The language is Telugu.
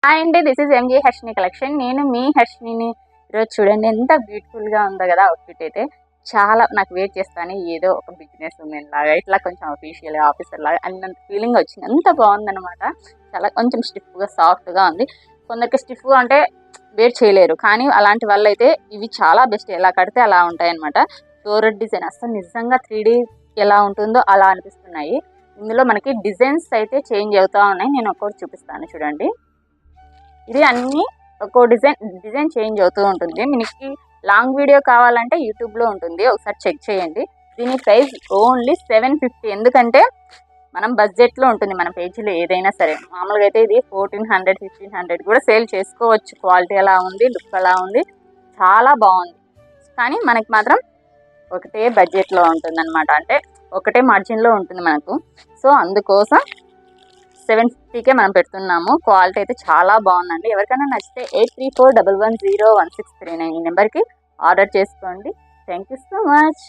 హాయ్ అండి, this is MJ Harshini collection. నేను మీ హర్షిని. ఈరోజు చూడండి ఎంత బ్యూటిఫుల్గా ఉందో కదా అవుట్ఫిట్ అయితే. చాలా నాకు వెయిట్ చేస్తాను ఏదో ఒక బిజినెస్ ఉమెన్ లాగా, ఇట్లా కొంచెం అఫీషియల్ ఆఫీసర్ లాగా అన్నంత ఫీలింగ్ వచ్చింది. అంత బాగుందనమాట. చాలా కొంచెం స్టిఫ్గా సాఫ్ట్గా ఉంది. కొందరికి స్టిఫ్గా అంటే వేర్ చేయలేరు, కానీ అలాంటి వాళ్ళు అయితే ఇవి చాలా బెస్ట్. ఎలా కడితే అలా ఉంటాయి అనమాట. ఫ్లోరల్ డిజైన్ అసలు నిజంగా 3D ఎలా ఉంటుందో అలా అనిపిస్తున్నాయి. ఇందులో మనకి డిజైన్స్ అయితే చేంజ్ అవుతా ఉన్నాయి. నేను ఒక్కొక్కటి చూపిస్తాను చూడండి. ఇది అన్ని ఒక్కో డిజైన్ చేంజ్ అవుతూ ఉంటుంది. మీకు లాంగ్ వీడియో కావాలంటే యూట్యూబ్లో ఉంటుంది, ఒకసారి చెక్ చేయండి. దీని ప్రైస్ ఓన్లీ 750. ఎందుకంటే మనం బడ్జెట్లో ఉంటుంది మన పేజీలో ఏదైనా సరే. మామూలుగా అయితే ఇది 1400 1500 కూడా సేల్ చేసుకోవచ్చు. క్వాలిటీ ఎలా ఉంది, లుక్ ఎలా ఉంది, చాలా బాగుంది. కానీ మనకి మాత్రం ఒకటే బడ్జెట్లో ఉంటుంది అనమాట. అంటే ఒకటే మార్జిన్లో ఉంటుంది మనకు. సో అందుకోసం 750కే మనం పెడుతున్నాము. క్వాలిటీ అయితే చాలా బాగుందండి. ఎవరికైనా నచ్చితే 8341101639 ఈ నెంబర్కి ఆర్డర్ చేసుకోండి. Thank you so much.